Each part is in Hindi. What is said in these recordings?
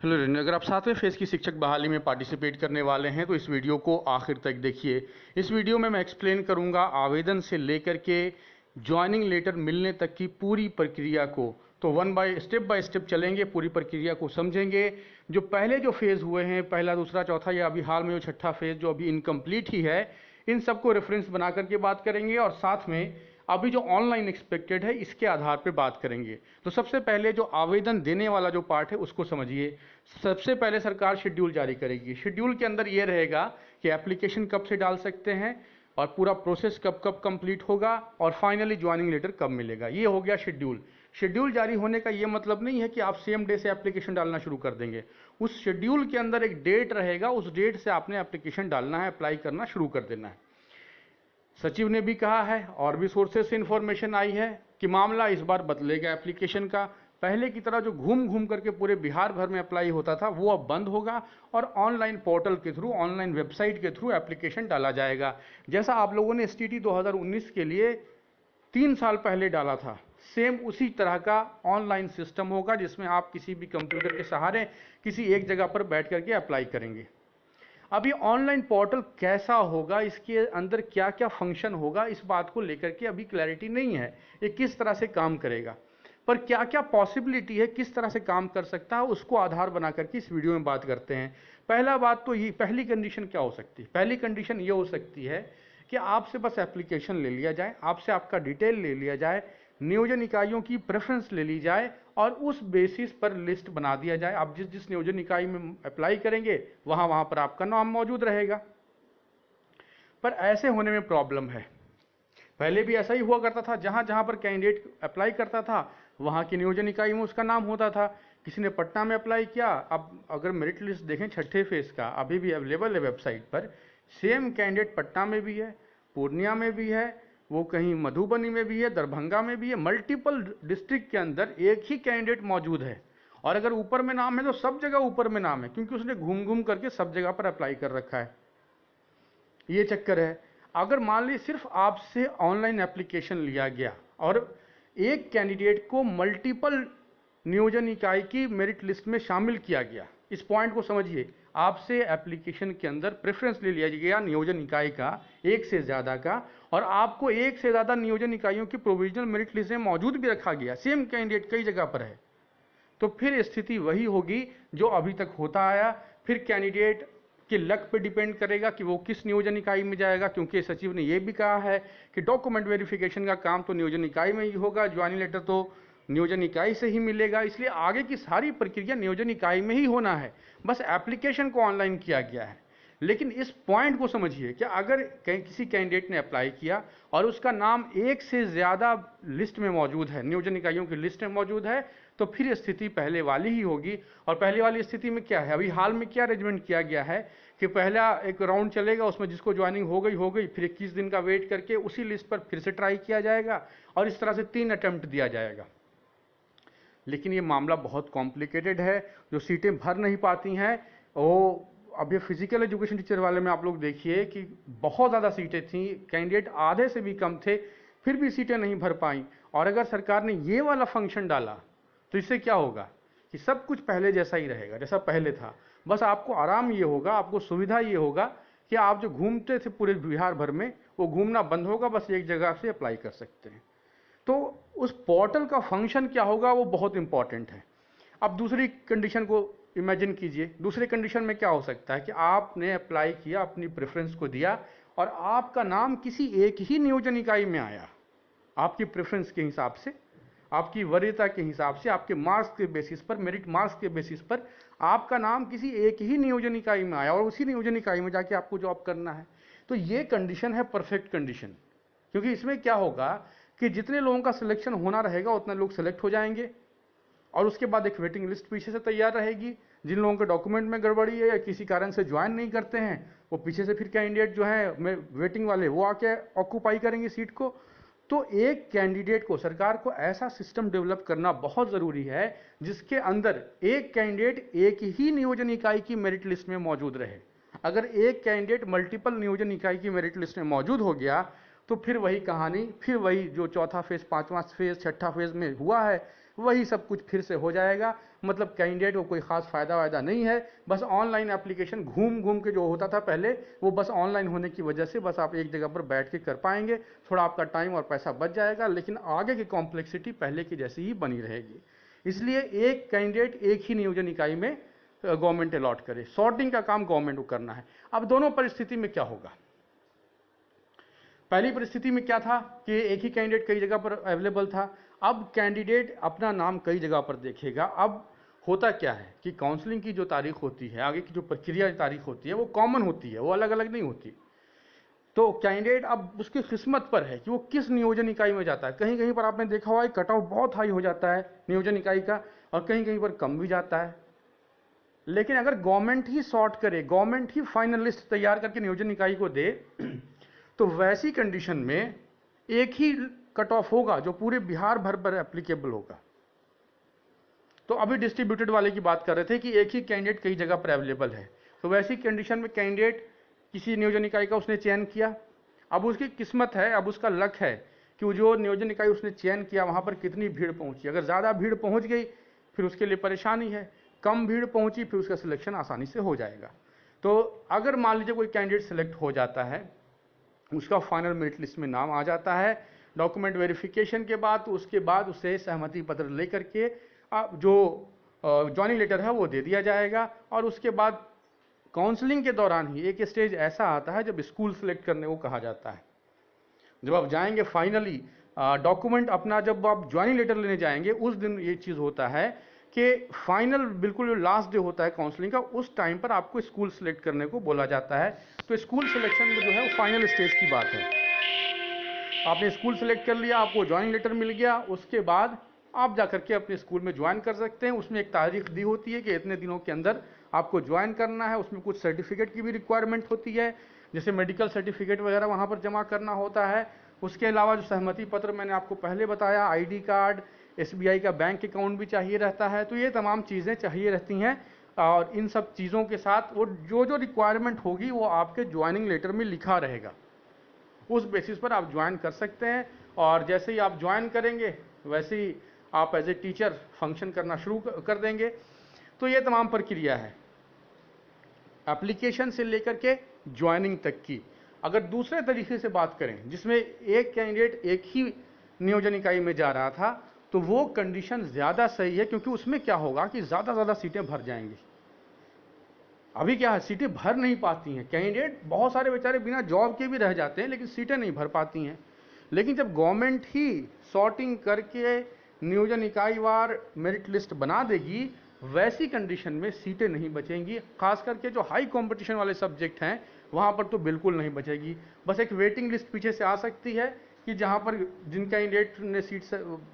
हेलो रिन, अगर आप सातवें फेज़ की शिक्षक बहाली में पार्टिसिपेट करने वाले हैं तो इस वीडियो को आखिर तक देखिए। इस वीडियो में मैं एक्सप्लेन करूंगा आवेदन से लेकर के ज्वाइनिंग लेटर मिलने तक की पूरी प्रक्रिया को। तो बाय स्टेप चलेंगे, पूरी प्रक्रिया को समझेंगे। जो पहले जो फेज़ हुए हैं, पहला, दूसरा, चौथा, या अभी हाल में जो छठा फेज़ जो अभी इनकम्प्लीट ही है, इन सबको रेफरेंस बना करके बात करेंगे और साथ में अभी जो ऑनलाइन एक्सपेक्टेड है इसके आधार पे बात करेंगे। तो सबसे पहले जो आवेदन देने वाला जो पार्ट है उसको समझिए। सबसे पहले सरकार शेड्यूल जारी करेगी। शेड्यूल के अंदर ये रहेगा कि एप्लीकेशन कब से डाल सकते हैं और पूरा प्रोसेस कब कब कंप्लीट होगा और फाइनली ज्वाइनिंग लेटर कब मिलेगा। ये हो गया शेड्यूल। शेड्यूल जारी होने का ये मतलब नहीं है कि आप सेम डे से एप्लीकेशन डालना शुरू कर देंगे। उस शेड्यूल के अंदर एक डेट रहेगा, उस डेट से आपने एप्लीकेशन डालना है, अप्लाई करना शुरू कर देना है। सचिव ने भी कहा है और भी सोर्सेज से इंफॉर्मेशन आई है कि मामला इस बार बदलेगा एप्लीकेशन का। पहले की तरह जो घूम घूम करके पूरे बिहार भर में अप्लाई होता था वो अब बंद होगा और ऑनलाइन पोर्टल के थ्रू, ऑनलाइन वेबसाइट के थ्रू एप्लीकेशन डाला जाएगा। जैसा आप लोगों ने एसटीटी 2019 के लिए 3 साल पहले डाला था, सेम उसी तरह का ऑनलाइन सिस्टम होगा जिसमें आप किसी भी कंप्यूटर के सहारे किसी एक जगह पर बैठ करके अप्लाई करेंगे। अब ये ऑनलाइन पोर्टल कैसा होगा, इसके अंदर क्या क्या फंक्शन होगा, इस बात को लेकर के अभी क्लैरिटी नहीं है। ये किस तरह से काम करेगा, पर क्या क्या पॉसिबिलिटी है, किस तरह से काम कर सकता है, उसको आधार बना करके इस वीडियो में बात करते हैं। पहला बात तो ये, पहली कंडीशन क्या हो सकती है? पहली कंडीशन ये हो सकती है कि आपसे बस एप्लीकेशन ले लिया जाए, आपसे आपका डिटेल ले लिया जाए, नियोजन इकाइयों की प्रेफरेंस ले ली जाए और उस बेसिस पर लिस्ट बना दिया जाए। आप जिस जिस नियोजन इकाई में अप्लाई करेंगे वहां वहां पर आपका नाम मौजूद रहेगा। पर ऐसे होने में प्रॉब्लम है। पहले भी ऐसा ही हुआ करता था, जहां जहां पर कैंडिडेट अप्लाई करता था वहां की नियोजन इकाई में उसका नाम होता था। किसी ने पटना में अप्लाई किया, अब अगर मेरिट लिस्ट देखें छठे फेज का, अभी भी अवेलेबल है वेबसाइट पर, सेम कैंडिडेट पटना में भी है, पूर्णिया में भी है, वो कहीं मधुबनी में भी है, दरभंगा में भी है, मल्टीपल डिस्ट्रिक्ट के अंदर एक ही कैंडिडेट मौजूद है। और अगर ऊपर में नाम है तो सब जगह ऊपर में नाम है, क्योंकि उसने घूम घूम करके सब जगह पर अप्लाई कर रखा है। ये चक्कर है। अगर मान ली सिर्फ आपसे ऑनलाइन एप्लीकेशन लिया गया और एक कैंडिडेट को मल्टीपल नियोजन इकाई की मेरिट लिस्ट में शामिल किया गया, इस पॉइंट को समझिए। आपसे एप्लीकेशन के अंदर प्रेफरेंस ले लिया गया नियोजन इकाई का, एक से ज्यादा का, और आपको एक से ज्यादा नियोजन इकाइयों की प्रोविजनल मेरिट लिस्ट में मौजूद भी रखा गया, सेम कैंडिडेट कई जगह पर है, तो फिर स्थिति वही होगी जो अभी तक होता आया। फिर कैंडिडेट के लक पे डिपेंड करेगा कि वो किस नियोजन इकाई में जाएगा, क्योंकि सचिव ने यह भी कहा है कि डॉक्यूमेंट वेरिफिकेशन का काम तो नियोजन इकाई में ही होगा, ज्वाइनिंग लेटर तो नियोजन इकाई से ही मिलेगा, इसलिए आगे की सारी प्रक्रिया नियोजन इकाई में ही होना है। बस एप्लीकेशन को ऑनलाइन किया गया है। लेकिन इस पॉइंट को समझिए कि अगर किसी कैंडिडेट ने अप्लाई किया और उसका नाम एक से ज्यादा लिस्ट में मौजूद है, नियोजन इकाइयों की लिस्ट में मौजूद है, तो फिर स्थिति पहले वाली ही होगी। और पहले वाली स्थिति में क्या है, अभी हाल में क्या अरेंजमेंट किया गया है कि पहला एक राउंड चलेगा, उसमें जिसको ज्वाइनिंग हो गई, फिर 21 दिन का वेट करके उसी लिस्ट पर फिर से ट्राई किया जाएगा और इस तरह से 3 अटेम्प्ट दिया जाएगा। लेकिन ये मामला बहुत कॉम्प्लिकेटेड है, जो सीटें भर नहीं पाती हैं वो, अब ये फिजिकल एजुकेशन टीचर वाले में आप लोग देखिए कि बहुत ज़्यादा सीटें थी, कैंडिडेट आधे से भी कम थे, फिर भी सीटें नहीं भर पाई। और अगर सरकार ने ये वाला फंक्शन डाला तो इससे क्या होगा कि सब कुछ पहले जैसा ही रहेगा, जैसा पहले था। बस आपको आराम ये होगा, आपको सुविधा ये होगा कि आप जो घूमते थे पूरे बिहार भर में, वो घूमना बंद होगा, बस एक जगह से अप्लाई कर सकते हैं। तो उस पोर्टल का फंक्शन क्या होगा वो बहुत इंपॉर्टेंट है। अब दूसरी कंडीशन को इमेजिन कीजिए। दूसरे कंडीशन में क्या हो सकता है कि आपने अप्लाई किया, अपनी प्रेफरेंस को दिया और आपका नाम किसी एक ही नियोजन इकाई में आया, आपकी प्रेफरेंस के हिसाब से, आपकी वरीयता के हिसाब से, आपके मार्क्स के बेसिस पर, मेरिट मार्क्स के बेसिस पर आपका नाम किसी एक ही नियोजन इकाई में आया और उसी नियोजन इकाई में जाके आपको जॉब करना है। तो ये कंडीशन है परफेक्ट कंडीशन, क्योंकि इसमें क्या होगा कि जितने लोगों का सिलेक्शन होना रहेगा उतने लोग सिलेक्ट हो जाएंगे और उसके बाद एक वेटिंग लिस्ट पीछे से तैयार रहेगी। जिन लोगों के डॉक्यूमेंट में गड़बड़ी है या किसी कारण से ज्वाइन नहीं करते हैं, वो पीछे से फिर कैंडिडेट जो है वेटिंग वाले वो आके ऑक्यूपाई करेंगे सीट को। तो एक कैंडिडेट को, सरकार को ऐसा सिस्टम डेवलप करना बहुत ज़रूरी है जिसके अंदर एक कैंडिडेट एक ही नियोजन इकाई की मेरिट लिस्ट में मौजूद रहे। अगर एक कैंडिडेट मल्टीपल नियोजन इकाई की मेरिट लिस्ट में मौजूद हो गया तो फिर वही कहानी, फिर वही जो चौथा फेज, पांचवा फेज, छठा फेज में हुआ है वही सब कुछ फिर से हो जाएगा। मतलब कैंडिडेट को कोई खास फ़ायदा नहीं है, बस ऑनलाइन एप्लीकेशन घूम घूम के जो होता था पहले, वो बस ऑनलाइन होने की वजह से बस आप एक जगह पर बैठ के कर पाएंगे, थोड़ा आपका टाइम और पैसा बच जाएगा, लेकिन आगे की कॉम्प्लेक्सिटी पहले की जैसी ही बनी रहेगी। इसलिए एक कैंडिडेट एक ही नियोजन इकाई में गवर्नमेंट अलॉट करे, सॉर्टिंग का काम गवर्नमेंट को करना है। अब दोनों परिस्थिति में क्या होगा? पहली परिस्थिति में क्या था कि एक ही कैंडिडेट कई जगह पर अवेलेबल था, अब कैंडिडेट अपना नाम कई जगह पर देखेगा। अब होता क्या है कि काउंसलिंग की जो तारीख होती है, आगे की जो प्रक्रिया तारीख होती है, वो कॉमन होती है, वो अलग अलग नहीं होती। तो कैंडिडेट अब उसकी किस्मत पर है कि वो किस नियोजन इकाई में जाता है। कहीं कहीं पर आपने देखा हुआ है कट ऑफ बहुत हाई हो जाता है नियोजन इकाई का, और कहीं कहीं पर कम भी जाता है। लेकिन अगर गवर्नमेंट ही सॉर्ट करे, गवर्नमेंट ही फाइनल लिस्ट तैयार करके नियोजन इकाई को दे, तो वैसी कंडीशन में एक ही कट ऑफ होगा जो पूरे बिहार भर पर एप्लीकेबल होगा। तो अभी डिस्ट्रीब्यूटेड वाले की बात कर रहे थे कि एक ही कैंडिडेट कई जगह पर अवेलेबल है, तो वैसी कंडीशन में कैंडिडेट किसी नियोजन इकाई का उसने चयन किया, अब उसकी किस्मत है, अब उसका लक है कि जो नियोजन इकाई उसने चयन किया वहाँ पर कितनी भीड़ पहुँची। अगर ज़्यादा भीड़ पहुँच गई फिर उसके लिए परेशानी है, कम भीड़ पहुँची फिर उसका सिलेक्शन आसानी से हो जाएगा। तो अगर मान लीजिए कोई कैंडिडेट सेलेक्ट हो जाता है, उसका फाइनल मेरिट लिस्ट में नाम आ जाता है, डॉक्यूमेंट वेरिफिकेशन के बाद, तो उसके बाद उसे सहमति पत्र लेकर के जो जॉइनिंग लेटर है वो दे दिया जाएगा। और उसके बाद काउंसलिंग के दौरान ही एक स्टेज ऐसा आता है जब स्कूल सेलेक्ट करने को कहा जाता है। जब आप जाएंगे फाइनली डॉक्यूमेंट अपना, जब आप ज्वाइनिंग लेटर लेने जाएंगे उस दिन ये चीज़ होता है कि फाइनल बिल्कुल लास्ट डे होता है काउंसलिंग का, उस टाइम पर आपको स्कूल सेलेक्ट करने को बोला जाता है। तो स्कूल सिलेक्शन में जो है वो फाइनल स्टेज की बात है। आपने स्कूल सेलेक्ट कर लिया, आपको ज्वाइनिंग लेटर मिल गया, उसके बाद आप जाकर के अपने स्कूल में ज्वाइन कर सकते हैं। उसमें एक तारीख दी होती है कि इतने दिनों के अंदर आपको ज्वाइन करना है। उसमें कुछ सर्टिफिकेट की भी रिक्वायरमेंट होती है, जैसे मेडिकल सर्टिफिकेट वगैरह वहाँ पर जमा करना होता है। उसके अलावा जो सहमति पत्र मैंने आपको पहले बताया, आईडी कार्ड, एसबीआई का बैंक अकाउंट भी चाहिए रहता है। तो ये तमाम चीज़ें चाहिए रहती हैं, और इन सब चीज़ों के साथ वो जो रिक्वायरमेंट होगी वो आपके ज्वाइनिंग लेटर में लिखा रहेगा। उस बेसिस पर आप ज्वाइन कर सकते हैं, और जैसे ही आप ज्वाइन करेंगे वैसे ही आप एज ए टीचर फंक्शन करना शुरू कर देंगे। तो ये तमाम प्रक्रिया है एप्लीकेशन से लेकर के ज्वाइनिंग तक की। अगर दूसरे तरीके से बात करें जिसमें एक कैंडिडेट एक ही नियोजन इकाई में जा रहा था, तो वो कंडीशन ज़्यादा सही है, क्योंकि उसमें क्या होगा कि ज़्यादा सीटें भर जाएंगी। अभी क्या है, सीटें भर नहीं पाती हैं, कैंडिडेट बहुत सारे बेचारे बिना जॉब के भी रह जाते हैं, लेकिन सीटें नहीं भर पाती हैं। लेकिन जब गवर्नमेंट ही सॉर्टिंग करके नियोजन इकाई वार मेरिट लिस्ट बना देगी, वैसी कंडीशन में सीटें नहीं बचेंगी। खास करके जो हाई कंपटीशन वाले सब्जेक्ट हैं वहाँ पर तो बिल्कुल नहीं बचेगी। बस एक वेटिंग लिस्ट पीछे से आ सकती है कि जहाँ पर जिन कैंडिडेट ने सीट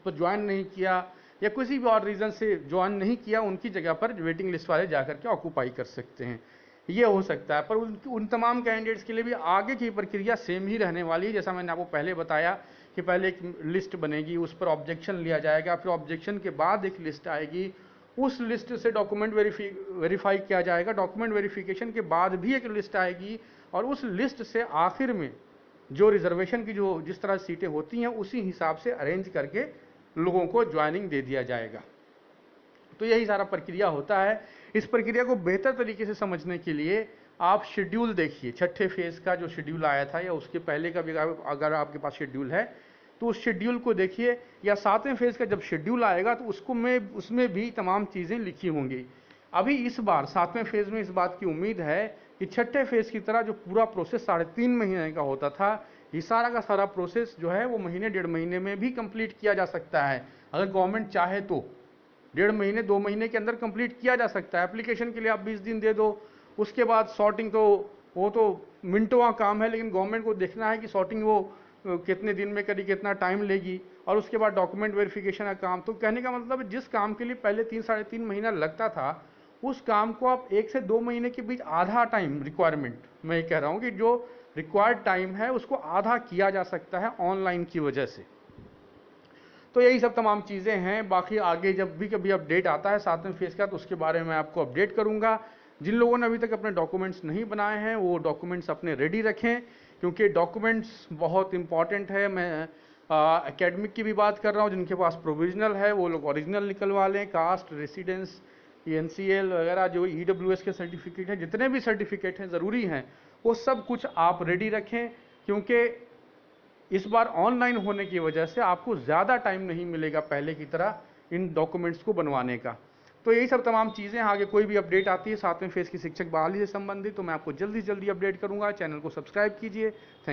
पर ज्वाइन नहीं किया या किसी भी और रीज़न से ज्वाइन नहीं किया, उनकी जगह पर वेटिंग लिस्ट वाले जाकर के ऑक्यूपाई कर सकते हैं, ये हो सकता है। पर उन तमाम कैंडिडेट्स के लिए भी आगे की प्रक्रिया सेम ही रहने वाली है। जैसा मैंने आपको पहले बताया कि पहले एक लिस्ट बनेगी, उस पर ऑब्जेक्शन लिया जाएगा, फिर ऑब्जेक्शन के बाद एक लिस्ट आएगी, उस लिस्ट से डॉक्यूमेंट वेरीफाई किया जाएगा, डॉक्यूमेंट वेरिफिकेशन के बाद भी एक लिस्ट आएगी, और उस लिस्ट से आखिर में जो रिजर्वेशन की जो जिस तरह सीटें होती हैं उसी हिसाब से अरेंज करके लोगों को ज्वाइनिंग दे दिया जाएगा। तो यही सारा प्रक्रिया होता है। इस प्रक्रिया को बेहतर तरीके से समझने के लिए आप शेड्यूल देखिए, छठे फेज का जो शेड्यूल आया था या उसके पहले का भी अगर आपके पास शेड्यूल है तो उस शेड्यूल को देखिए, या सातवें फेज का जब शेड्यूल आएगा तो उसमें भी तमाम चीज़ें लिखी होंगी। अभी इस बार सातवें फेज में इस बात की उम्मीद है कि छठे फेज की तरह जो पूरा प्रोसेस 3.5 महीने का होता था, ये सारा का सारा प्रोसेस जो है वो महीने 1.5 महीने में भी कंप्लीट किया जा सकता है। अगर गवर्नमेंट चाहे तो 1.5 महीने 2 महीने के अंदर कंप्लीट किया जा सकता है। एप्लीकेशन के लिए आप 20 दिन दे दो, उसके बाद सॉर्टिंग तो वो तो मिनटों का काम है, लेकिन गवर्नमेंट को देखना है कि सॉर्टिंग वो कितने दिन में करी, कितना टाइम लेगी, और उसके बाद डॉक्यूमेंट वेरिफिकेशन का काम। तो कहने का मतलब जिस काम के लिए पहले 3-3.5 महीना लगता था, उस काम को आप 1 से 2 महीने के बीच आधा टाइम रिक्वायरमेंट, मैं ये कह रहा हूँ कि जो रिक्वायर्ड टाइम है उसको आधा किया जा सकता है ऑनलाइन की वजह से। तो यही सब तमाम चीज़ें हैं। बाकी आगे जब भी कभी अपडेट आता है 7वें फेज का तो उसके बारे में आपको अपडेट करूंगा। जिन लोगों ने अभी तक अपने डॉक्यूमेंट्स नहीं बनाए हैं वो डॉक्यूमेंट्स अपने रेडी रखें, क्योंकि डॉक्यूमेंट्स बहुत इंपॉर्टेंट है। मैं एकेडमिक की भी बात कर रहा हूँ, जिनके पास प्रोविजनल है वो लोग ओरिजिनल निकलवा लें। कास्ट, रेसिडेंस, NCL वगैरह जो EWS के सर्टिफिकेट हैं, जितने भी सर्टिफिकेट हैं ज़रूरी हैं, वो सब कुछ आप रेडी रखें, क्योंकि इस बार ऑनलाइन होने की वजह से आपको ज़्यादा टाइम नहीं मिलेगा पहले की तरह इन डॉक्यूमेंट्स को बनवाने का। तो यही सब तमाम चीज़ें, आगे कोई भी अपडेट आती है 7वें फेज़ की शिक्षक बहाली से संबंधित तो मैं आपको जल्दी से जल्दी अपडेट करूंगा। चैनल को सब्सक्राइब कीजिए।